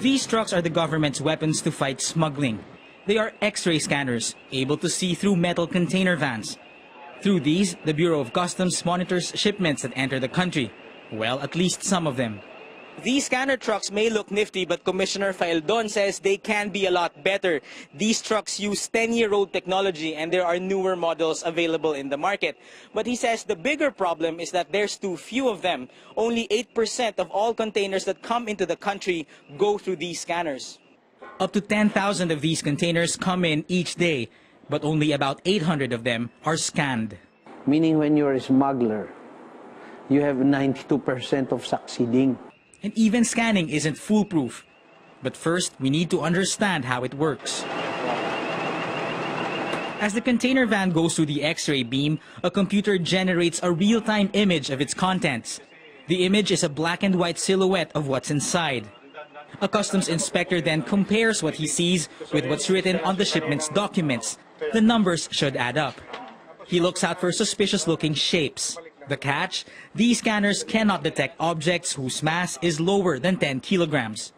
These trucks are the government's weapons to fight smuggling. They are X-ray scanners, able to see through metal container vans. Through these, the Bureau of Customs monitors shipments that enter the country. Well, at least some of them. These scanner trucks may look nifty, but Commissioner Faeldon says they can be a lot better. These trucks use 10-year-old technology and there are newer models available in the market. But he says the bigger problem is that there's too few of them. Only 8% of all containers that come into the country go through these scanners. Up to 10,000 of these containers come in each day, but only about 800 of them are scanned. Meaning when you're a smuggler, you have 92% of succeeding. And even scanning isn't foolproof. But first, we need to understand how it works. As the container van goes through the X-ray beam, a computer generates a real-time image of its contents. The image is a black and white silhouette of what's inside. A customs inspector then compares what he sees with what's written on the shipment's documents. The numbers should add up. He looks out for suspicious-looking shapes. The catch? These scanners cannot detect objects whose mass is lower than 10 kilograms.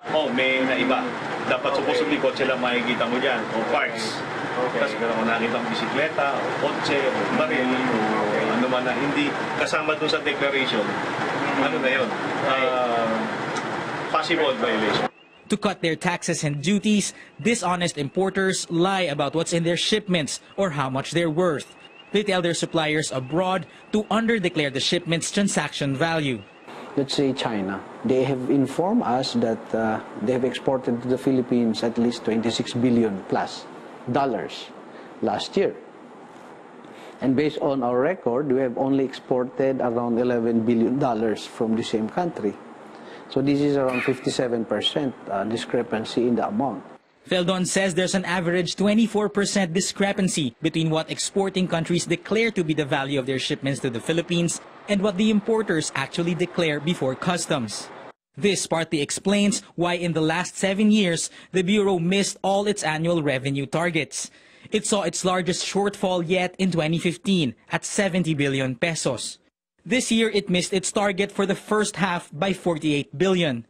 Oh, may naiba. Dapat supposedly kotse lang makikita mo dyan, o parts. Tapos kung nakita mo bisikleta, o kotse, o baril, o ano man na hindi kasama dun sa declaration, ano na yun? Possible violation. To cut their taxes and duties, dishonest importers lie about what's in their shipments or how much they're worth. They tell their suppliers abroad to underdeclare the shipment's transaction value. Let's say China. They have informed us that they have exported to the Philippines at least $26 billion plus last year. And based on our record, we have only exported around $11 billion from the same country. So this is around 57% discrepancy in the amount. Faeldon says there's an average 24% discrepancy between what exporting countries declare to be the value of their shipments to the Philippines and what the importers actually declare before customs. This partly explains why in the last 7 years, the Bureau missed all its annual revenue targets. It saw its largest shortfall yet in 2015 at 70 billion pesos. This year, it missed its target for the first half by 48 billion.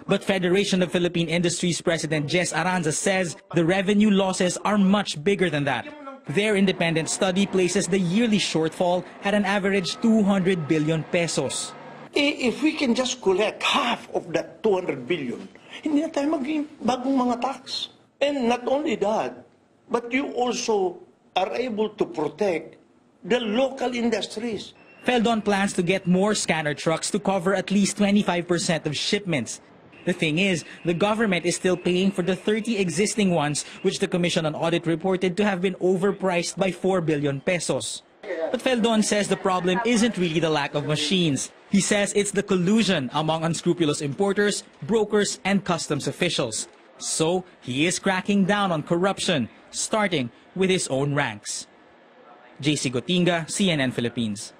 But Federation of Philippine Industries President Jess Aranza says the revenue losses are much bigger than that. Their independent study places the yearly shortfall at an average 200 billion pesos. If we can just collect half of that 200 billion, hindi na tayo bagong mga tax. And not only that, but you also are able to protect the local industries. Faeldon plans to get more scanner trucks to cover at least 25% of shipments. The thing is, the government is still paying for the 30 existing ones, which the Commission on Audit reported to have been overpriced by 4 billion pesos. But Faeldon says the problem isn't really the lack of machines. He says it's the collusion among unscrupulous importers, brokers, and customs officials. So, he is cracking down on corruption, starting with his own ranks. JC Gotinga, CNN Philippines.